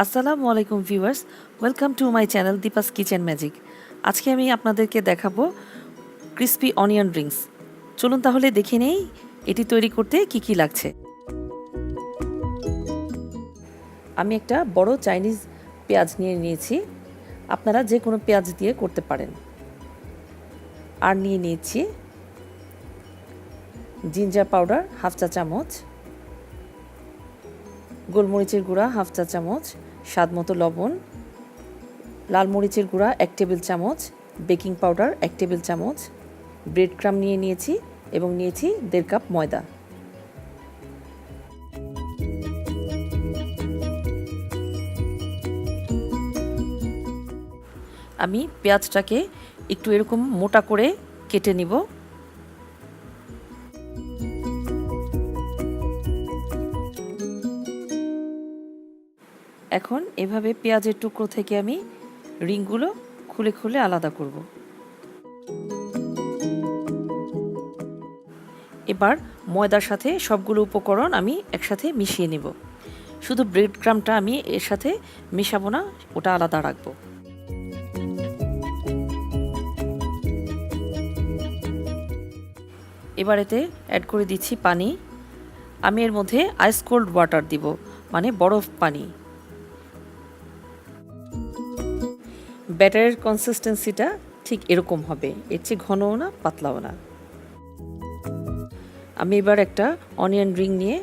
আসসালামু আলাইকুম viewers, welcome to my channel Deepa's kitchen magic. আজকে আমি আপনাদেরকে দেখাবো ক্রিস্পি অনিয়ন রিংস। চলুন তাহলে দেখে নেই এটি তৈরি করতে কি কি লাগছে। আমি একটা বড় চাইনিজ পেঁয়াজ নিয়ে নিয়েছি, আপনারা যে কোনো পেঁয়াজ দিয়ে করতে পারেন। আর নিয়ে নিয়েছি জিঞ্জার পাউডার হাফ চা চামচ, গোলমরিচের গুঁড়া হাফ চা চামচ, স্বাদ মতো লবণ, লাল মরিচের গুঁড়া 1 টেবিল চামচ, বেকিং পাউডার 1 টেবিল চামচ, ব্রেড ক্রাম্ব নিয়ে নিয়েছি এবং নিয়েছি 1.5 কাপ ময়দা। আমি পেঁয়াজটাকে একটু এরকম মোটা করে কেটে নিব। এখন এভাবে পেঁয়াজের টুকরো থেকে আমি রিংগুলো খুলে খুলে আলাদা করব। এবার ময়দার সাথে সবগুলো উপকরণ আমি একসাথে মিশিয়ে নেব। শুধু ব্রেড ক্রাম্বটা আমি এর সাথে মেশাবো না, ওটা আলাদা রাখবো। এবার এতে অ্যাড করে দিচ্ছি পানি। আমি এর মধ্যে আইস কোল্ড ওয়াটার দিব, মানে বরফ পানি। ব্যাটারের কনসিস্টেন্সিটা ঠিক এরকম হবে, এর চেয়ে ঘনও না পাতলাও না। আমি এবার একটা অনিয়ন রিং নিয়ে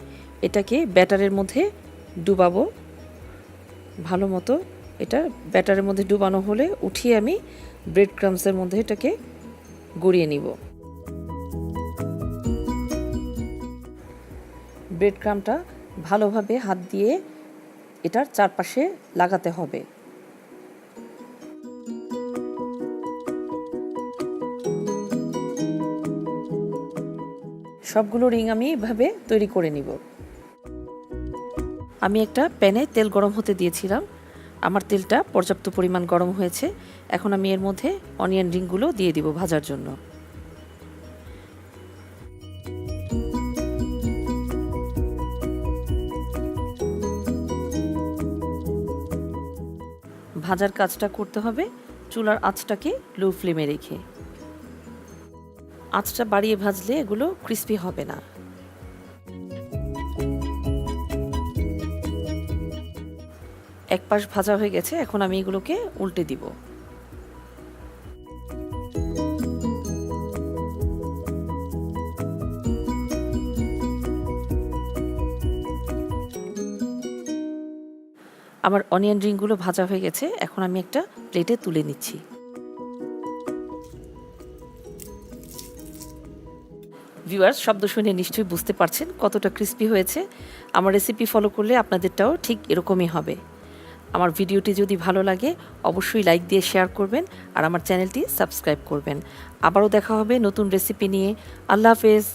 এটাকে ব্যাটারের মধ্যে ডুবাবো ভালো মতো। এটা ব্যাটারের মধ্যে ডুবানো হলে উঠিয়ে আমি ব্রেড ক্রাম্বসের মধ্যে এটাকে গড়িয়ে নিব। ব্রেড ক্রাম্বটা ভালোভাবে হাত দিয়ে এটার চারপাশে লাগাতে হবে। সবগুলো রিং আমি এভাবে তৈরি করে নিব। আমি একটা প্যানে তেল গরম হতে দিয়েছিলাম, আমার তেলটা পর্যাপ্ত পরিমাণ গরম হয়েছে। এখন আমি এর মধ্যে অনিয়ন রিংগুলো দিয়ে দিব ভাজার জন্য। ভাজার কাজটা করতে হবে চুলার আঁচটাকে লো ফ্লেমে রেখে। আঁচটা বাড়িয়ে ভাজলে এগুলো ক্রিস্পি হবে না। এক পাশ ভাজা হয়ে গেছে, এখন আমি এগুলোকে উল্টে দিব। আমার অনিয়ন রিংগুলো ভাজা হয়ে গেছে, এখন আমি একটা প্লেটে তুলে নিচ্ছি। ভিউয়ার্স, শব্দ শুনে নিশ্চয়ই বুঝতে পারছেন কতটা ক্রিস্পি হয়েছে। আমার রেসিপি ফলো করলে আপনাদেরটাও ঠিক এরকমই হবে। আমার ভিডিওটি যদি ভালো লাগে অবশ্যই লাইক দিয়ে শেয়ার করবেন আর আমার চ্যানেলটি সাবস্ক্রাইব করবেন। আবারও দেখা হবে নতুন রেসিপি নিয়ে। আল্লাহ হাফেজ।